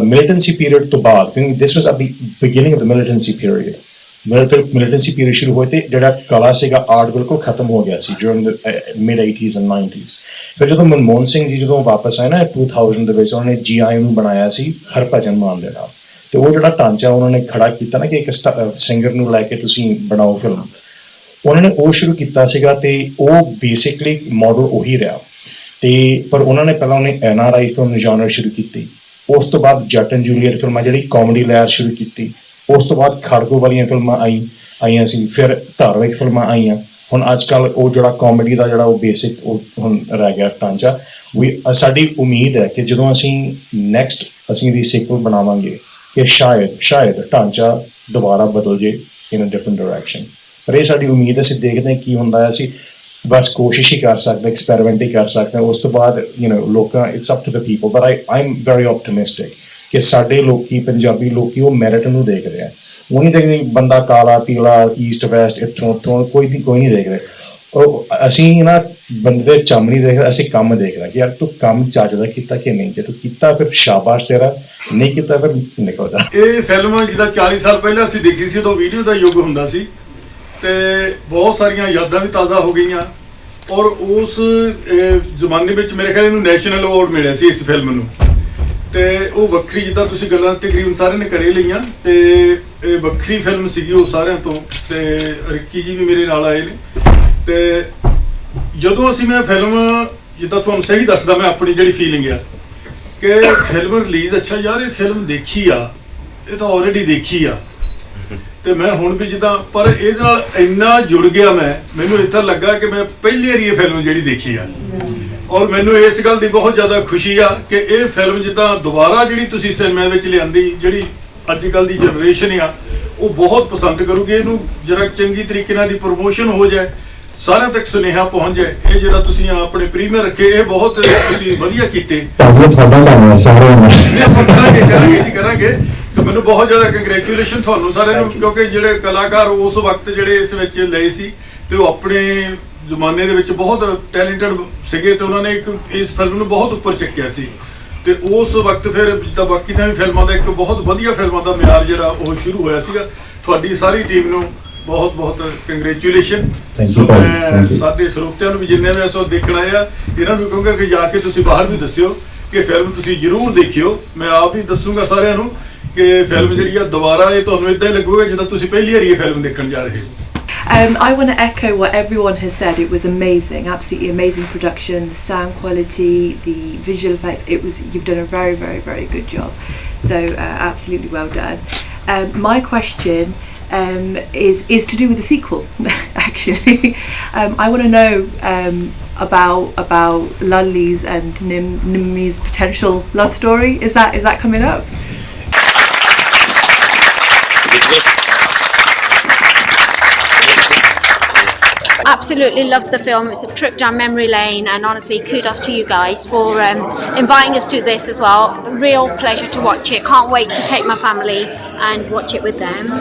ਮਿਲੀਟੈਂਸੀ ਪੀਰੀਅਡ ਤੋਂ ਬਾਅਦ, ਕਿਉਂਕਿ this was at the beginning of the militancy period, militancy period ਸ਼ੁਰੂ ਹੋਏ ਅਤੇ ਜਿਹੜਾ ਕਲਾ ਸੀਗਾ, ਆਰਟ ਬਿਲਕੁਲ ਖਤਮ ਹੋ ਗਿਆ ਸੀ during the mid 80s and 90s। ਫਿਰ ਜਦੋਂ ਮਨਮੋਹਨ ਸਿੰਘ ਜੀ ਜਦੋਂ ਵਾਪਸ ਆਏ ਨਾ 2000 ਦੇ ਵਿੱਚ, ਉਹਨਾਂ ਨੇ GI ਨੂੰ ਬਣਾਇਆ ਸੀ ਹਰਭਜਨ ਮਾਨ ਦੇ ਨਾਲ। ਤੇ ਉਹ ਜਿਹੜਾ ਢਾਂਚਾ ਉਹਨਾਂ ਨੇ ਖੜਾ ਕੀਤਾ ਨਾ ਕਿ ਇੱਕ ਸਿੰਗਰ ਨੂੰ ਲੈ ਕੇ ਤੁਸੀਂ ਬਣਾਓ ਫਿਲਮ, ਉਹਨਾਂ ਨੇ ਉਹ ਸ਼ੁਰੂ ਕੀਤਾ ਸੀਗਾ ਤੇ ਉਹ ਬੇਸਿਕਲੀ ਮਾਡਲ ਉਹੀ ਰਿਹਾ। ਤੇ ਪਰ ਉਹਨਾਂ ਨੇ ਪਹਿਲਾਂ ਉਹਨੇ NRI ਫਿਲਮ ਜਨਰ ਸ਼ੁਰੂ ਕੀਤੀ, ਉਸ ਤੋਂ ਬਾਅਦ ਜੱਟ ਐਂਡ ਜੂਲੀਅਟ ਫਿਲਮਾਂ ਜਿਹੜੀ ਕਾਮੇਡੀ ਲਹਿਰ ਸ਼ੁਰੂ ਕੀਤੀ, ਉਸ ਤੋਂ ਬਾਅਦ ਖੜਗੋ ਵਾਲੀਆਂ ਫਿਲਮਾਂ ਆਈਆਂ ਸੀ, ਫਿਰ ਧਾਰਮਿਕ ਫਿਲਮਾਂ ਆਈਆਂ। ਹੁਣ ਅੱਜ ਕੱਲ੍ਹ ਉਹ ਜਿਹੜਾ ਕਾਮੇਡੀ ਦਾ ਜਿਹੜਾ ਉਹ ਬੇਸਿਕ ਉਹ ਹੁਣ ਰਹਿ ਗਿਆ ਢਾਂਚਾ। ਸਾਡੀ ਉਮੀਦ ਹੈ ਕਿ ਜਦੋਂ ਅਸੀਂ ਨੈਕਸਟ ਅਸੀਂ ਦੀ ਸੀਕਵਲ ਬਣਾਵਾਂਗੇ ਕਿ ਸ਼ਾਇਦ ਢਾਂਚਾ ਦੁਬਾਰਾ ਬਦਲ ਜੇ ਇਨ ਅ ਡਿਫਰੈਂਟ ਡਾਇਰੈਕਸ਼ਨ। ਪਰ ਇਹ ਸਾਡੀ ਉਮੀਦ ਹੈ, ਅਸੀਂ ਦੇਖਦੇ ਹਾਂ ਕੀ ਹੁੰਦਾ ਹੈ। ਅਸੀਂ ਬਸ ਕੋਸ਼ਿਸ਼ ਹੀ ਕਰ ਸਕਦੇ, ਐਕਸਪੈਰੀਮੈਂਟ ਹੀ ਕਰ ਸਕਦੇ ਹਾਂ। ਉਸ ਤੋਂ ਬਾਅਦ ਲੋਕਾਂ it's up to the people, but I am very optimistic ਕਿ ਸਾਡੇ ਲੋਕੀ ਪੰਜਾਬੀ ਲੋਕੀ ਉਹ ਮੈਰਿਟ ਨੂੰ ਦੇਖ ਰਹੇ ਆ। ਉਹ ਨਹੀਂ ਦੇਖਦੇ ਬੰਦਾ ਕਾਲਾ ਪੀਲਾ ਈਸਟ ਵੈਸਟ ਇੱਥੋਂ ਉੱਥੋਂ, ਕੋਈ ਨਹੀਂ ਦੇਖ ਰਹੇ। ਉਹ ਅਸੀਂ ਨਾ ਬੰਦੇ ਦੇ ਚਮ ਨਹੀਂ ਦੇਖਦੇ, ਅਸੀਂ ਕੰਮ ਦੇਖ ਰਹੇ ਕਿ ਯਾਰ ਤੂੰ ਕੰਮ ਚੱਜ ਦਾ ਕੀਤਾ ਕਿ ਨਹੀਂ। ਜੇ ਤੂੰ ਕੀਤਾ ਫਿਰ ਸ਼ਾਬਾਸ਼ ਤੇਰਾ, ਨਹੀਂ ਕੀਤਾ ਫਿਰ ਨਿਕਲ ਜਾ। ਇਹ ਫਿਲਮ ਜਿੱਦਾਂ 40 ਸਾਲ ਪਹਿਲਾਂ ਅਸੀਂ ਦੇਖੀ ਸੀ, ਉਦੋਂ ਵੀਡੀਓ ਦਾ ਯੁੱਗ ਹੁੰਦਾ ਸੀ ਤੇ ਬਹੁਤ ਸਾਰੀਆਂ ਯਾਦਾਂ ਵੀ ਤਾਜ਼ਾ ਹੋ ਗਈਆਂ। ਔਰ ਉਸ ਜ਼ਮਾਨੇ ਵਿੱਚ ਮੇਰੇ ਖਿਆਲ ਇਹਨੂੰ ਨੈਸ਼ਨਲ ਅਵਾਰਡ ਮਿਲਿਆ ਸੀ ਇਸ ਫਿਲਮ ਨੂੰ। ਤੇ ਉਹ ਵੱਖਰੀ, ਜਿੱਦਾਂ ਤੁਸੀਂ ਗੱਲਾਂ ਤਕਰੀਬਨ ਸਾਰਿਆਂ ਨੇ ਕਰੇ ਲਈਆਂ, ਤੇ ਇਹ ਵੱਖਰੀ ਫਿਲਮ ਸੀਗੀ ਉਹ ਸਾਰਿਆਂ ਤੋਂ। ਤੇ ਰਿੱਕੀ ਜੀ ਵੀ ਮੇਰੇ ਨਾਲ ਆਏ ਨੇ। ਤੇ ਜਦੋਂ ਮੈਂ ਫਿਲਮ ਜਿੱਦਾਂ ਤੁਹਾਨੂੰ ਸਹੀ ਦੱਸਦਾ ਮੈਂ ਆਪਣੀ ਜਿਹੜੀ ਫੀਲਿੰਗ ਆ ਕਿ ਫਿਲਮ ਰਿਲੀਜ਼, ਅੱਛਾ ਯਾਰ ਇਹ ਫਿਲਮ ਦੇਖੀ ਆ, ਇਹ ਤਾਂ ਆਲਰੇਡੀ ਦੇਖੀ ਆ ਤੇ ਮੈਂ ਹੁਣ ਵੀ ਜਿੱਦਾਂ, ਪਰ ਇਹਦੇ ਨਾਲ ਇੰਨਾ ਜੁੜ ਗਿਆ ਮੈਨੂੰ ਇੱਦਾਂ ਲੱਗਾ ਕਿ ਮੈਂ ਪਹਿਲੀ ਵਾਰੀ ਇਹ ਫਿਲਮ ਜਿਹੜੀ ਦੇਖੀ ਆ। ਔਰ ਮੈਨੂੰ ਇਸ ਗੱਲ ਦੀ ਬਹੁਤ ਜ਼ਿਆਦਾ ਖੁਸ਼ੀ ਆ ਕਿ ਇਹ ਫਿਲਮ ਜਿੱਦਾਂ ਦੁਬਾਰਾ ਜਿਹੜੀ ਤੁਸੀਂ ਸਿਨੇਮਾ ਵਿੱਚ ਲਿਆਂਦੀ, ਜਿਹੜੀ ਅੱਜ ਕੱਲ੍ਹ ਦੀ ਜਨਰੇਸ਼ਨ ਆ ਉਹ ਬਹੁਤ ਪਸੰਦ ਕਰੂਗੀ। ਇਹਨੂੰ ਜਰਾ ਚੰਗੀ ਤਰੀਕੇ ਨਾਲ ਦੀ ਪ੍ਰਮੋਸ਼ਨ ਹੋ ਜਾਏ, ਸਾਰਿਆਂ ਤੱਕ ਸੁਨੇਹਾ ਪਹੁੰਚ ਜਾਏ। ਇਹ ਜਿਹੜਾ ਤੁਸੀਂ ਆਪਣੇ ਪ੍ਰੀਮੀਅਰ ਰੱਖੇ, ਇਹ ਬਹੁਤ ਤੁਸੀਂ ਵਧੀਆ ਕੀਤੇ। ਕਰਾਂਗੇ ਤੇ ਮੈਨੂੰ ਬਹੁਤ ਜ਼ਿਆਦਾ ਕੰਗ੍ਰੈਚੁਲੇਸ਼ਨ ਤੁਹਾਨੂੰ ਸਾਰਿਆਂ ਨੂੰ, ਕਿਉਂਕਿ ਜਿਹੜੇ ਕਲਾਕਾਰ ਉਸ ਵਕਤ ਜਿਹੜੇ ਇਸ ਵਿੱਚ ਲਏ ਸੀ ਤੇ ਉਹ ਆਪਣੇ ਜ਼ਮਾਨੇ ਦੇ ਵਿੱਚ ਬਹੁਤ ਟੈਲੈਂਟਡ ਸੀਗੇ ਤੇ ਉਹਨਾਂ ਨੇ ਇਸ ਫਿਲਮ ਨੂੰ ਬਹੁਤ ਉੱਪਰ ਚੱਕਿਆ ਸੀ। ਤੇ ਉਸ ਵਕਤ ਫਿਰ ਜਿੱਦਾਂ ਬਾਕੀ ਦੀਆਂ ਵੀ ਫਿਲਮਾਂ ਦਾ ਇੱਕ ਬਹੁਤ ਵਧੀਆ ਫਿਲਮਾਂ ਦਾ ਮਿਆਰ ਜਿਹੜਾ ਉਹ ਸ਼ੁਰੂ ਹੋਇਆ ਸੀਗਾ। ਤੁਹਾਡੀ ਸਾਰੀ ਟੀਮ ਨੂੰ ਬਹੁਤ ਬਹੁਤ ਕੰਗ੍ਰੈਚੁਲੇਸ਼ਨ। ਸੋ ਮੈਂ ਸਾਡੇ ਸਰੋਤਿਆਂ ਨੂੰ ਵੀ ਜਿੰਨੇ ਵੀ ਸੋ ਦੇਖਣ ਆਏ ਆ, ਇਹਨਾਂ ਨੂੰ ਕਹੂੰਗਾ ਕਿ ਜਾ ਕੇ ਤੁਸੀਂ ਬਾਹਰ ਵੀ ਦੱਸਿਓ ਕਿ ਫਿਲਮ ਤੁਸੀਂ ਜ਼ਰੂਰ ਦੇਖਿਓ। ਮੈਂ ਆਪ ਹੀ ਦੱਸੂਗਾ ਸਾਰਿਆਂ ਨੂੰ ਕਿ ਫਿਲਮ ਜਿਹੜੀ ਆ ਦੁਬਾਰਾ ਇਹ ਤੁਹਾਨੂੰ ਇਦਾਂ ਹੀ ਲੱਗੂਗਾ ਜਿੱਦਾਂ ਤੁਸੀਂ ਪਹਿਲੀ ਵਾਰੀ ਇਹ ਫਿਲਮ ਦੇਖਣ ਜਾ ਰਹੇ ਹੋ। I want to echo what everyone has said. It was amazing, absolutely amazing production, the sound quality, the visual effects. You've done a very, very, very good job. So absolutely well done. My question is to do with the sequel. Actually, I want to know about Lalli's and Nimmi's potential love story. Is that coming up? Absolutely loved the film. It's a trip down memory lane, and honestly kudos to you guys for inviting us to this as well. Real pleasure to watch it. Can't wait to take my family and watch it with them.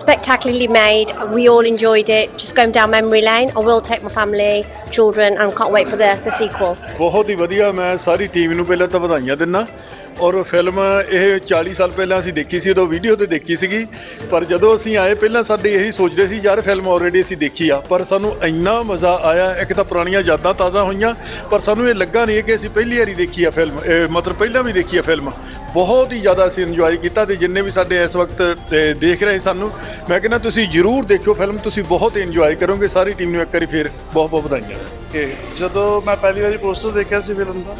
Spectacularly made. We all enjoyed it. Just going down memory lane. I will take my family, children, and can't wait for the sequel. ਬਹੁਤ ਹੀ ਵਧੀਆ। ਮੈਂ ਸਾਰੀ team ਨੂੰ ਪਹਿਲਾਂ ਤਾਂ ਵਧਾਈਆਂ ਦਿੰਦਾ। ਔਰ film ਇਹ 40 ਸਾਲ ਪਹਿਲਾਂ ਅਸੀਂ ਦੇਖੀ ਸੀ, ਉਦੋਂ ਵੀਡੀਓ ਤੇ ਦੇਖੀ ਸੀਗੀ। ਪਰ ਜਦੋਂ ਅਸੀਂ ਆਏ ਪਹਿਲਾਂ ਸਾਡੇ ਇਹੀ ਸੋਚਦੇ ਸੀ ਯਾਰ ਫਿਲਮ ਆਲਰੇਡੀ ਅਸੀਂ ਦੇਖੀ ਆ, ਪਰ ਸਾਨੂੰ ਇੰਨਾ ਮਜ਼ਾ ਆਇਆ। ਇੱਕ ਤਾਂ ਪੁਰਾਣੀਆਂ ਯਾਦਾਂ ਤਾਜ਼ਾ ਹੋਈਆਂ, ਪਰ ਸਾਨੂੰ ਇਹ ਲੱਗਾ ਨਹੀਂ ਕਿ ਅਸੀਂ ਪਹਿਲੀ ਵਾਰੀ ਦੇਖੀ ਆ ਫਿਲਮ। ਮਤਲਬ ਪਹਿਲਾਂ ਵੀ ਦੇਖੀ ਆ ਫਿਲਮ। ਬਹੁਤ ਹੀ ਜ਼ਿਆਦਾ ਅਸੀਂ ਇੰਜੋਏ ਕੀਤਾ ਤੇ ਜਿੰਨੇ ਵੀ ਸਾਡੇ ਇਸ ਵਕਤ ਦੇਖ ਰਹੇ ਸਾਨੂੰ, ਮੈਂ ਕਹਿੰਦਾ ਤੁਸੀਂ ਜ਼ਰੂਰ ਦੇਖਿਓ ਫਿਲਮ, ਤੁਸੀਂ ਬਹੁਤ ਇੰਜੋਏ ਕਰੋਗੇ। ਸਾਰੀ ਟੀਮ ਨੂੰ ਇੱਕ ਵਾਰੀ ਫਿਰ ਬਹੁਤ ਬਹੁਤ ਵਧਾਈਆਂ। ਕਿ ਜਦੋਂ ਮੈਂ ਪਹਿਲੀ ਵਾਰੀ ਪੋਸਟਰ ਦੇਖਿਆ ਸੀ ਫਿਲਮ ਦਾ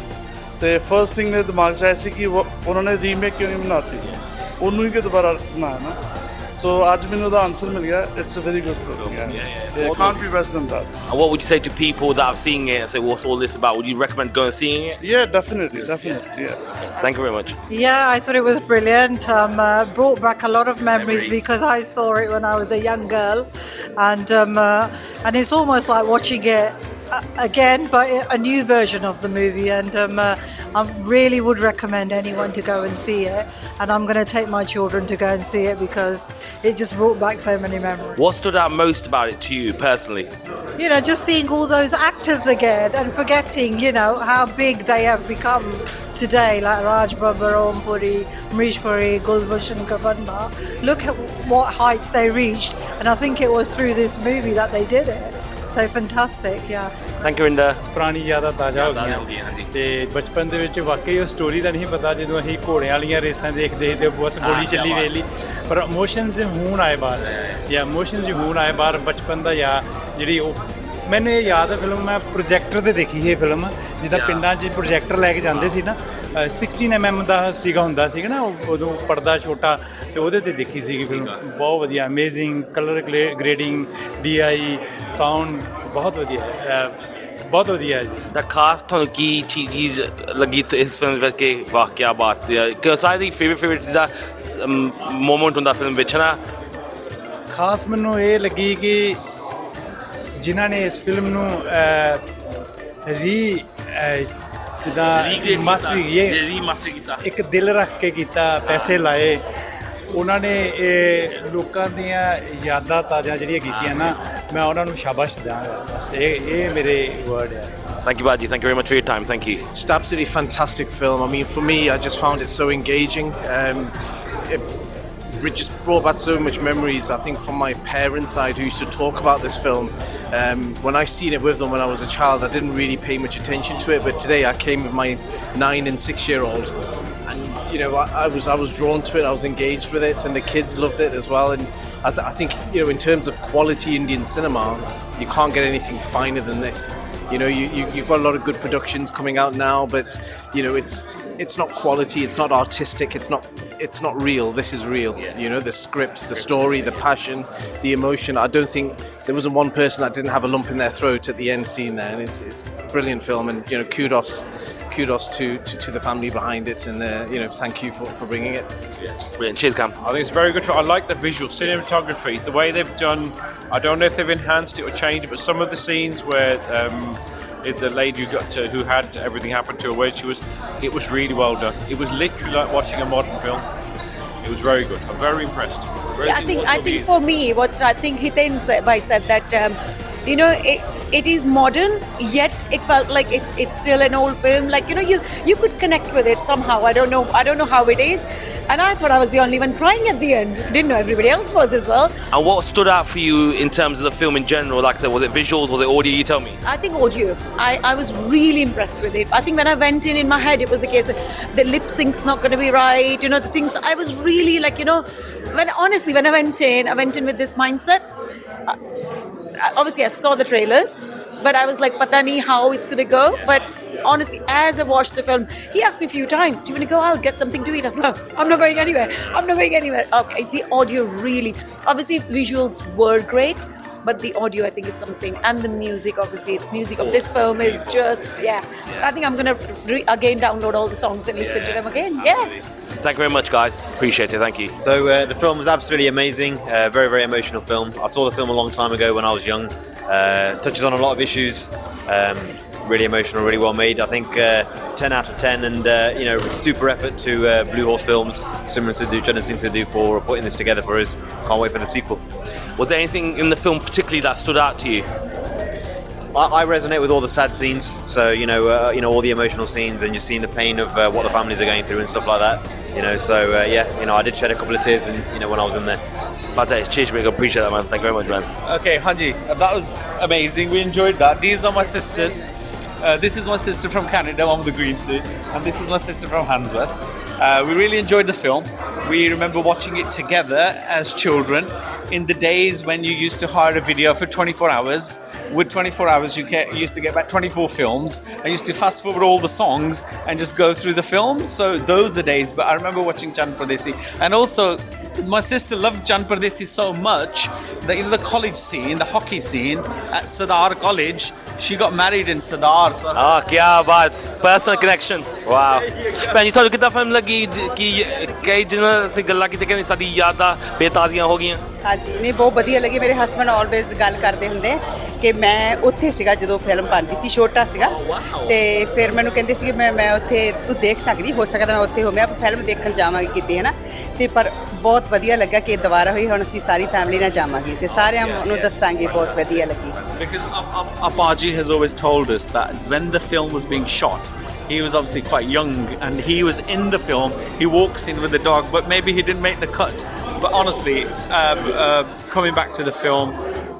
ਤੇ ਫਰਸਟ ਥਿੰਗ ਮੇਰੇ ਦਿਮਾਗ 'ਚ ਆਇਆ ਸੀ ਕਿ ਉਹਨਾਂ ਨੇ ਰੀਮੇਕ ਕਿਉਂ ਨਹੀਂ ਬਣਾਤੀ, ਉਹਨੂੰ ਹੀ ਕਿ ਦੁਬਾਰਾ ਬਣਾਇਆ ਨਾ। So ਅੱਜ ਮੈਨੂੰ ਉਹਦਾ ਆਨਸਰ ਮਿਲ ਗਿਆ। It's a very good film. Yeah. It can't be worse than that. And what would you say to people that have seen it and say, what's all this about? Would you recommend going and seeing it? Yeah, definitely. Yeah. Thank you very much. Yeah, I thought it was brilliant. Brought back a lot of memories because I saw it when I was a young girl, and it's almost like watching it again, but a new version of the movie, and I really would recommend anyone to go and see it, and I'm going to take my children to go and see it because it just brought back so many memories. What stood out most about it to you personally? You know, just seeing all those actors again and forgetting, you know, how big they have become today, like Raj Babbar, Om Puri, Amrish Puri, Gulbhushan Kabanda. Look at what heights they reached, and I think it was through this movie that they did it. So fantastic, yeah. Thank you, Rinder. ਪੁਰਾਣੀ ਯਾਦਾਂ ਤਾਜ਼ਾ ਹੋ ਗਈਆਂ ਤੇ ਬਚਪਨ ਦੇ ਵਿੱਚ ਵਾਕਈ ਉਹ ਸਟੋਰੀ ਦਾ ਨਹੀਂ ਪਤਾ ਜਦੋਂ ਅਸੀਂ ਘੋੜਿਆਂ ਵਾਲੀਆਂ ਰੇਸਾਂ ਦੇਖਦੇ ਤੇ ਬਸ ਗੋਲੀ ਚੱਲੀ ਵੇਖ ਲਈ ਪਰ ਇਮੋਸ਼ਨਸ ਹੁਣ ਆਏ ਬਾਹਰ ਜਾਂ ਇਮੋਸ਼ਨਸ ਹੁਣ ਆਏ ਬਾਹਰ ਬਚਪਨ ਦਾ ਜਾਂ ਜਿਹੜੀ ਉਹ ਮੈਨੂੰ ਇਹ ਯਾਦ ਹੈ ਫਿਲਮ ਮੈਂ ਪ੍ਰੋਜੈਕਟਰ ਤੇ ਦੇਖੀ ਇਹ ਫਿਲਮ ਜਿੱਦਾਂ ਪਿੰਡਾਂ 'ਚ ਪ੍ਰੋਜੈਕਟਰ ਲੈ ਕੇ ਜਾਂਦੇ ਸੀ ਨਾ 16mm ਦਾ ਹੁੰਦਾ ਸੀਗਾ ਨਾ ਉਦੋਂ ਪਰਦਾ ਛੋਟਾ ਤੇ ਉਹਦੇ ਤੇ ਦੇਖੀ ਸੀਗੀ ਫਿਲਮ ਬਹੁਤ ਵਧੀਆ amazing colour grading DI sound ਬਹੁਤ ਵਧੀਆ ਹੈ ਜੀ ਤਾਂ ਖਾਸ ਤੁਹਾਨੂੰ ਕੀ ਚੀਜ਼ ਲੱਗੀ ਇਸ ਫਿਲਮ ਵਿੱਚ ਕਿ ਵਾਹ ਕੀ ਬਾਤ ਹੈ ਕਿ ਸਾਡੀ ਫੇਵਰੇਟ ਦਾ ਮੂਮੈਂਟ ਹੁੰਦਾ ਫਿਲਮ ਵਿੱਚ ਨਾ ਖਾਸ ਮੈਨੂੰ ਇਹ ਲੱਗੀ ਕਿ ਜਿਨ੍ਹਾਂ ਨੇ ਇਸ ਫਿਲਮ ਨੂੰ ਰੀਮਾਸਟਰ ਕੀਤਾ ਇੱਕ ਦਿਲ ਰੱਖ ਕੇ ਕੀਤਾ ਪੈਸੇ ਲਾਏ ਉਹਨਾਂ ਨੇ ਇਹ ਲੋਕਾਂ ਦੀਆਂ ਯਾਦਾਂ ਤਾਜ਼ਾ ਜਿਹੜੀਆਂ ਕੀਤੀਆਂ ਨਾ ਮੈਂ ਉਹਨਾਂ ਨੂੰ ਸ਼ਾਬਾਸ਼ ਦਿਆਂਗਾ ਬਸ ਇਹ ਮੇਰੇ ਵਰਡ ਹੈ Thank you, Baji. Thank you very much for your time. Thank you. Just absolutely fantastic film. I mean, for me, I just found it so engaging. It just brought back so much memories, I think, from my parents' side who used to talk about this film. When I seen it with them when I was a child, I didn't really pay much attention to it, but today I came with my 9 and 6-year-old. And you know, I was drawn to it. I was engaged with it, and the kids loved it as well. And I think, you know, in terms of quality Indian cinema, you can't get anything finer than this. You know, you've got a lot of good productions coming out now, but you know, it's not quality, it's not artistic, it's not real. This is real. You know, the script, the story, the passion, the emotion. I don't think there wasn't one person that didn't have a lump in their throat at the end scene there. And it's a brilliant film, and you know, kudos to the family behind it, and you know, thank you for bringing it. Brilliant. Cheers, Cam. I think it's very good. I like the visual cinematography, the way they've done. I don't know if they've enhanced it or changed it, but some of the scenes where the lady who had everything happen to her, where it was really well done. It was literally like watching a modern film. It was very good. I'm very impressed. I think for me, what I think Hiten said that you know, it is modern, yet it felt like it's still an old film. Like, you know, you could connect with it somehow. I don't know how it is. And I thought I was the only one crying at the end. Didn't know everybody else was as well. And what stood out for you in terms of the film in general? Like I said, was it visuals? Was it audio? You tell me. I think audio. I was really impressed with it. I think when I went in my head, it was a case of the lip sync's not going to be right. You know, the things. I was really like, you know, when I went in with this mindset. Obviously, I saw the trailers, but I was like, pata nahi how it's going to go. But honestly, as I watched the film, he asked me a few times, do you want to go out, get something to eat? I was like, no, I'm not going anywhere. Okay, the audio really, obviously visuals were great, but the audio I think is something, and the music, obviously it's music of this film is just, I think I'm going to again download all the songs and listen to them again. Thank you very much, guys. Appreciate it. Thank you. So the film was absolutely amazing. Very, very emotional film. I saw the film a long time ago when I was young. Touches on a lot of issues. Really emotional, really well made. I think 10 out of 10, and you know, super effort to Blue Horse Films, SIMRAN SIDHU, Channa Singh for putting this together for us. Can't wait for the sequel. Was there anything in the film particularly that stood out to you? I resonate with all the sad scenes. So you know all the emotional scenes, and you're seeing the pain of what the families are going through and stuff like that. You know, so yeah, you know, I did shed a couple of tears, and you know, when I was in there. But cheers, big. Appreciate that, man. Thank you very much, man. Okay, Hanji, that was amazing. We enjoyed that. These are my sisters. This is my sister from Canada, one with the green suit, and this is my sister from Handsworth. We really enjoyed the film. We remember watching it together as children in the days when you used to hire a video for 24 hours. With 24 hours, you used to get back 24 films. I used to fast forward all the songs and just go through the films. So those are the days. But I remember watching CHANN PARDESI, and also my sister loved CHANN PARDESI so much that, you know, the college scene, the hockey scene at Sadar College, she got married in Sadar. So kya baat, personal connection. Wow. ਭੈਣ ਜੀ ਤੁਹਾਨੂੰ ਕਿੱਦਾਂ film ਲੱਗੀ ਕਿ ਕਈ ਦਿਨਾਂ ਅਸੀਂ ਗੱਲਾਂ ਕੀਤੀਆਂ ਕਿ ਸਾਡੀ ਯਾਦਾਂ ਬੇਤਾਜ਼ੀਆਂ ਹੋ ਗਈਆਂ? ਹਾਂਜੀ, ਨਹੀਂ ਬਹੁਤ ਵਧੀਆ ਲੱਗੀ। ਮੇਰੇ ਹਸਬੰਡ ਆਲਵੇਜ਼ ਗੱਲ ਕਰਦੇ ਹੁੰਦੇ ਕਿ ਮੈਂ ਉੱਥੇ ਸੀਗਾ ਜਦੋਂ ਫਿਲਮ ਬਣਦੀ ਸੀ, ਛੋਟਾ ਸੀਗਾ, ਤੇ ਫਿਰ ਮੈਨੂੰ ਕਹਿੰਦੇ ਸੀ ਕਿ ਮੈਂ ਉੱਥੇ ਤੂੰ ਦੇਖ ਸਕਦੀ, ਹੋ ਸਕਦਾ ਮੈਂ ਉੱਥੇ ਹੋਵਾਂ, ਆਪਾਂ ਫਿਲਮ ਦੇਖਣ ਜਾਵਾਂਗੇ ਕਿਤੇ, ਹੈ ਨਾ। ਤੇ ਪਰ ਬਹੁਤ ਵਧੀਆ ਲੱਗਾ ਕਿ ਦੁਬਾਰਾ ਹੋਈ, ਹੁਣ ਅਸੀਂ ਸਾਰੀ ਫੈਮਿਲੀ ਨਾਲ ਜਾਵਾਂਗੇ ਤੇ ਸਾਰਿਆਂ ਨੂੰ ਦੱਸਾਂਗੇ, ਬਹੁਤ ਵਧੀਆ ਲੱਗੀ। Because Apaji has always told us that when the film was being shot, he was obviously quite young and he was in the film. He walks in with the dog, but maybe he didn't make the cut. But honestly, coming back to the film,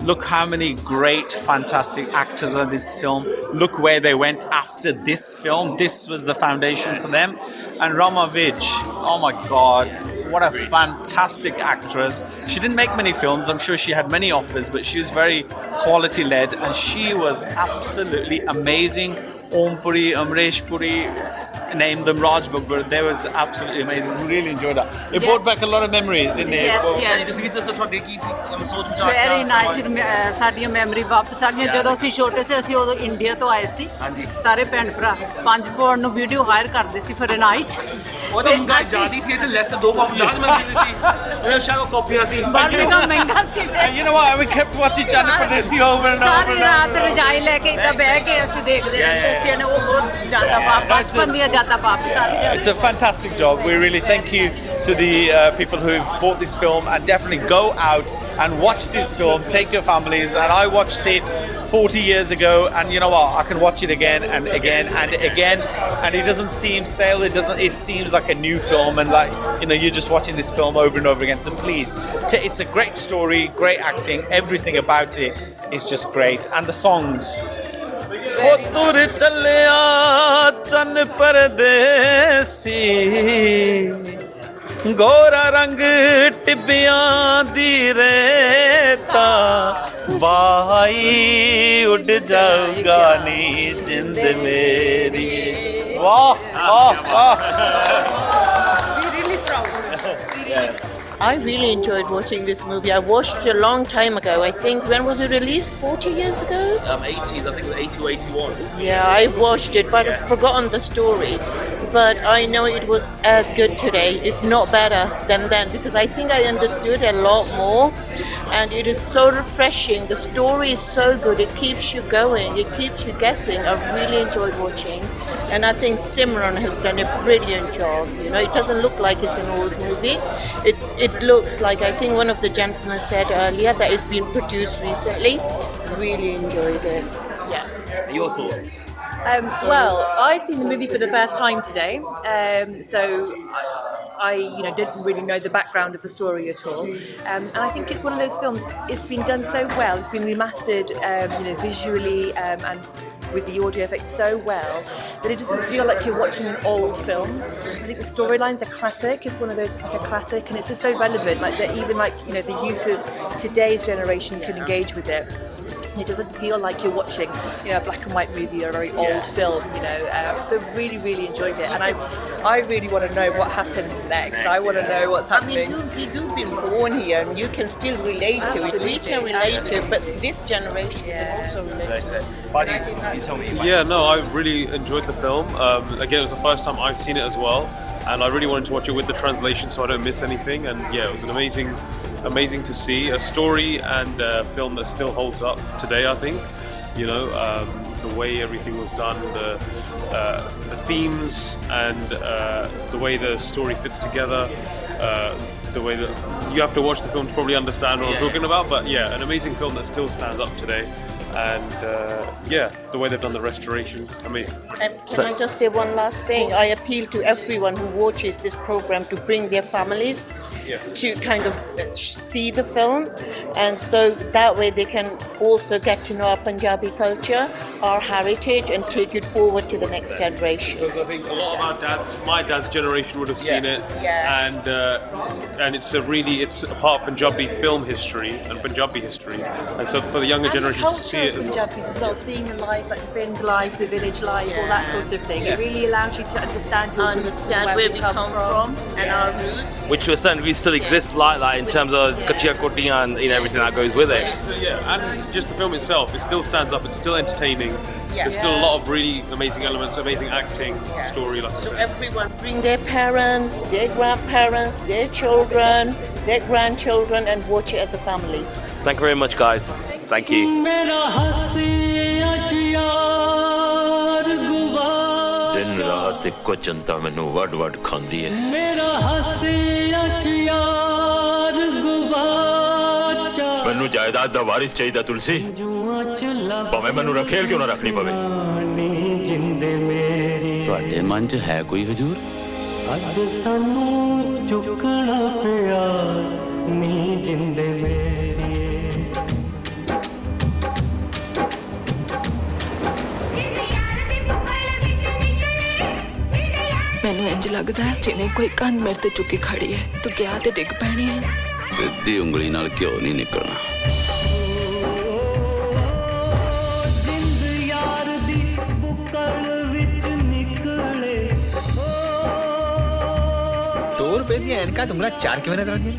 Look how many great, fantastic actors are in this film. Look where they went after this film. This was the foundation for them. And Rama Vij, oh my God, what a fantastic actress. She didn't make many films. I'm sure she had many offers, but she was very quality-led, and she was absolutely amazing. Om Puri, Amresh Puri, name them, Raj Babbar, they was absolutely amazing. We really enjoyed that. It brought back a lot of memories, didn't it? Very nice. ਸਾਡੀਆਂ memory ਵਾਪਸ ਆ ਗਈਆਂ ਜਦੋਂ ਅਸੀਂ ਛੋਟੇ ਸੀ ਅਸੀਂ ਉਦੋਂ India ਤੋਂ ਆਏ ਸੀ ਸਾਰੇ ਭੈਣ ਭਰਾ 5 ਪਾਉਂਡ ਨੂੰ ਵੀਡੀਓ ਹਾਇਰ ਕਰਦੇ ਸੀ ਫॉर ਅ ਨਾਈਟ ਉਹ ਤਾਂ ਮਹਿੰਗਾ ਜਿਆਦੀ ਸੀ ਤੇ ਲੈਸਟਰ 2 ਪਾਉਂਡ ਜ਼ਿਆਦਾ ਮਿਲਦੀ ਸੀ ਉਹ ਸ਼ਾਇਦ ਕਾਪੀਆਂ ਸੀ ਬੜਾ ਮਹਿੰਗਾ ਸੀ You know what, we kept watching Channel Pardesi over and over ਸਾਰੀ ਰਾਤ ਰਜਾਈ ਲੈ ਕੇ ਇੱਦਾਂ ਬਹਿ ਕੇ ਅਸੀਂ ਦੇਖਦੇ ਰਹਿੰਦੇ ਸੀ ਨੇ ਉਹ ਬਹੁਤ ਜ਼ਿਆਦਾ ਬਚਪਨ ਦੀਆਂ ਜ਼ਿਆਦਾ ਵਾਪਸ ਆ ਗਈਆਂ It's a fantastic job. We really thank you to the people who've bought this film, and definitely go out and watch this film. Take your families. And I watched it 40 years ago, and you know what? I can watch it again and again and again, and it doesn't seem stale. It seems like a new film, and like you're just watching this film over and over again. So please, it's a great story, great acting. Everything about it is just great, and the songs. तुर चलिया चन्न परदेसी गोरा रंग टिबियां दी रेता वाही उड़ जाऊगा नी जिंद मेरी वाह वाह वाह We're really proud. I really enjoyed watching this movie. I watched it a long time ago. I think, when was it released? 40 years ago? 80s, I think it was 80 or 81. Yeah, I watched it, but I've forgotten the story. But I know it was as good today, if not better than then, because I think I understood a lot more. And it is so refreshing. The story is so good. It keeps you going. It keeps you guessing. I've really enjoyed watching. And I think Simran has done a brilliant job. It doesn't look like it's an old movie. It looks like, I think one of the gentlemen said earlier, that it's been produced recently. Really enjoyed it. Yeah. Your thoughts? Well, I've seen the movie for the first time today, so I didn't really know the background of the story at all, and I think it's one of those films. It's been done so well. It's been remastered, visually and with the audio effects so well that it doesn't feel like you're watching an old film. I think the storylines are classic. It's one of those, it's like a classic, and it's just so relevant. Like that, even the youth of today's generation can engage with it. It doesn't feel like you're watching, a black and white movie or a very old film, So really, really enjoyed it, and I really want to know what happens next. I want to know what's happening. I mean, you've been born here, and you can still relate to it. We can relate to it, but this generation can also relate to it. Buddy, you tell me. Yeah, no, I really enjoyed the film. Again, it was the first time I've seen it as well, and I really wanted to watch it with the translation so I don't miss anything. And yeah, it was an amazing to see a story and a film that still holds up today. I think, the way everything was done, the themes, and the way the story fits together. The way that you have to watch the film to probably understand what I'm talking about. But yeah, an amazing film that still stands up today. And the way they've done the restoration, amazing. Can I just say one last thing? I appeal to everyone who watches this program to bring their families to kind of see the film, and so that way they can also get to know our Punjabi culture, our heritage, and take it forward to the next generation. Because I think a lot of my dad's generation would have seen it, and it's a part of Punjabi film history and Punjabi history, and so for the younger generation to see it as well, seeing the life, like the Bind life, the village life, all that sort of thing. It really allows you to understand your roots, where we come from and our roots. Which to a certain degree still exists like that in terms of Kachia Kotiyan and everything that goes with it. And just the film itself, it still stands up, it's still entertaining. There's still a lot of really amazing elements, amazing acting, story, like I said. Everyone bring their parents, their grandparents, their children, their grandchildren, and watch it as a family. Thank you very much, guys. Thank you. दिन रात इक्को चिंता मैनू वड वड खांदी है मैनू जायदाद दा वारिस चाहिदा तुलसी भावें मैनू रखेल क्यों ना रखनी पवे तुहाडे मन च है कोई हुजूर अज सानू झुकना पिया नी जिंदे मेरी लगता है जिन्हें कोई कंध मेरे ते चुकी खड़ी है तू क्या ते डिग पैनी है सीधी उंगली नाल घ्यो नहीं निकलना ₹2 की एनका तुमरा 4 क्यों ना करोगे